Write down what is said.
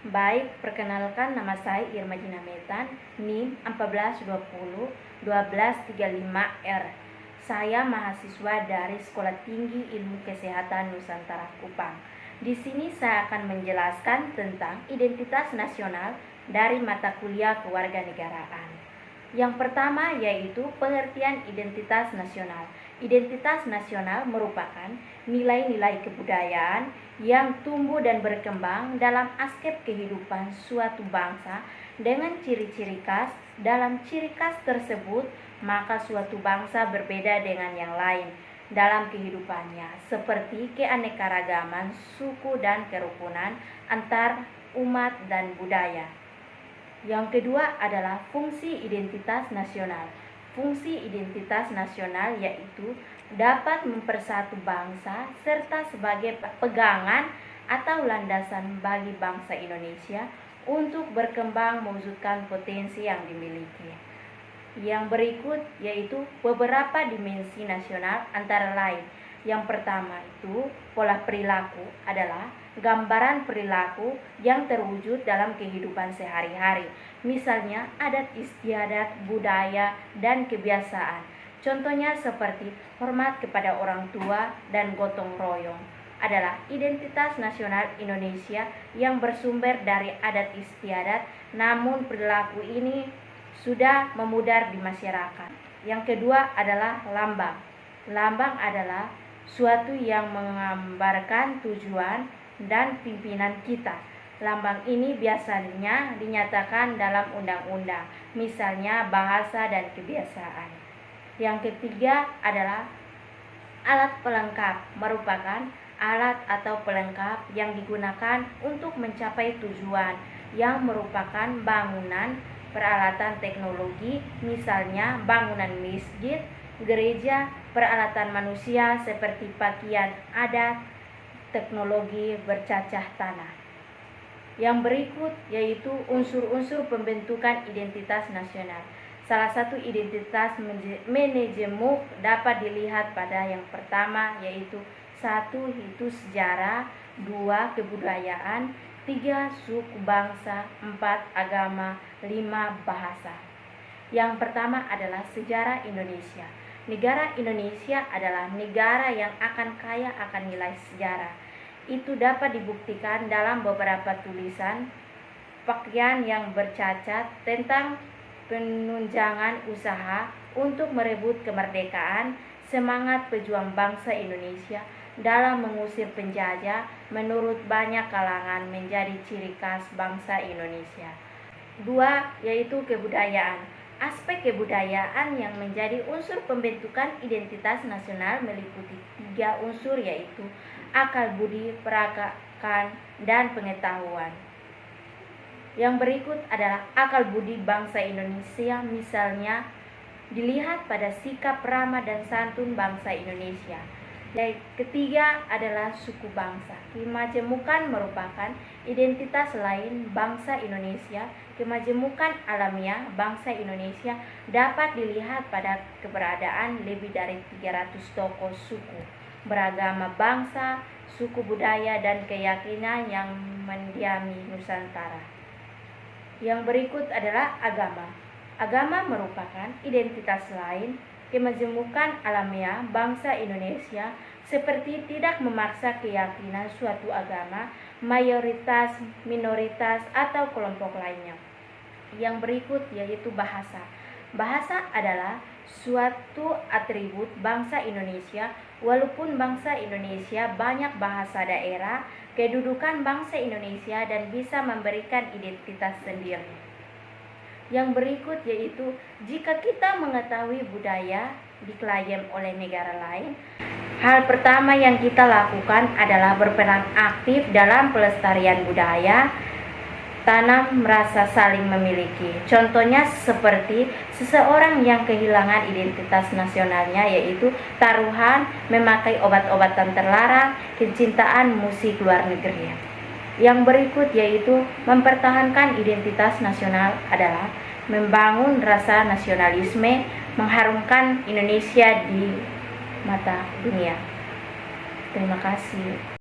Baik, perkenalkan nama saya Irma Jinametan, NIM 1420-1235R. Saya mahasiswa dari Sekolah Tinggi Ilmu Kesehatan Nusantara Kupang. Di sini saya akan menjelaskan tentang identitas nasional dari mata kuliah kewarganegaraan. Yang pertama yaitu pengertian identitas nasional. Identitas nasional merupakan nilai-nilai kebudayaan yang tumbuh dan berkembang dalam aspek kehidupan suatu bangsa dengan ciri-ciri khas. Dalam ciri khas tersebut, maka suatu bangsa berbeda dengan yang lain dalam kehidupannya, seperti keanekaragaman suku dan kerukunan antar umat dan budaya. Yang kedua adalah fungsi identitas nasional. Fungsi identitas nasional yaitu dapat mempersatu bangsa serta sebagai pegangan atau landasan bagi bangsa Indonesia untuk berkembang mewujudkan potensi yang dimiliki. Yang berikut yaitu beberapa dimensi nasional antara lain. Yang pertama itu pola perilaku adalah gambaran perilaku yang terwujud dalam kehidupan sehari-hari. Misalnya adat istiadat, budaya, dan kebiasaan. Contohnya seperti hormat kepada orang tua dan gotong royong adalah identitas nasional Indonesia yang bersumber dari adat istiadat, namun perilaku ini sudah memudar di masyarakat. Yang kedua adalah lambang. Lambang adalah suatu yang menggambarkan tujuan dan pimpinan kita. Lambang ini biasanya dinyatakan dalam undang-undang, misalnya bahasa dan kebiasaan. Yang ketiga adalah alat pelengkap, merupakan alat atau pelengkap yang digunakan untuk mencapai tujuan yang merupakan bangunan, peralatan teknologi, misalnya bangunan masjid, gereja, peralatan manusia seperti pakaian adat, teknologi bercacah tanah. Yang berikut yaitu unsur-unsur pembentukan identitas nasional. Salah satu identitas manajemen dapat dilihat pada yang pertama yaitu 1. Itu sejarah, 2. Kebudayaan, 3. Suku bangsa, 4. Agama, 5. Bahasa. Yang pertama adalah sejarah Indonesia. Negara Indonesia adalah negara yang akan kaya akan nilai sejarah. Itu dapat dibuktikan dalam beberapa tulisan pakaian yang bercacat tentang penunjangan usaha untuk merebut kemerdekaan, semangat pejuang bangsa Indonesia dalam mengusir penjajah menurut banyak kalangan menjadi ciri khas bangsa Indonesia. 2. Yaitu kebudayaan. Aspek kebudayaan yang menjadi unsur pembentukan identitas nasional meliputi 3 unsur yaitu akal budi, perakakan, dan pengetahuan. Yang berikut adalah akal budi bangsa Indonesia, misalnya dilihat pada sikap ramah dan santun bangsa Indonesia. Yang ketiga adalah suku bangsa. Kemajemukan merupakan identitas lain bangsa Indonesia. Kemajemukan alamiah bangsa Indonesia dapat dilihat pada keberadaan lebih dari 300 tokoh suku, beragama bangsa, suku budaya, dan keyakinan yang mendiami Nusantara. Yang berikut adalah agama. Agama merupakan identitas lain kemajemukan alamiah bangsa Indonesia, seperti tidak memaksa keyakinan suatu agama, mayoritas, minoritas, atau kelompok lainnya. Yang berikut yaitu bahasa. Bahasa adalah suatu atribut bangsa Indonesia. Walaupun bangsa Indonesia banyak bahasa daerah, kedudukan bangsa Indonesia dan bisa memberikan identitas sendiri. Yang berikut yaitu jika kita mengetahui budaya diklaim oleh negara lain, hal pertama yang kita lakukan adalah berperan aktif dalam pelestarian budaya, tanam rasa saling memiliki. Contohnya seperti seseorang yang kehilangan identitas nasionalnya yaitu taruhan, memakai obat-obatan terlarang, kecintaan musik luar negeri. Yang berikut yaitu mempertahankan identitas nasional adalah membangun rasa nasionalisme, mengharumkan Indonesia di mata dunia. Terima kasih.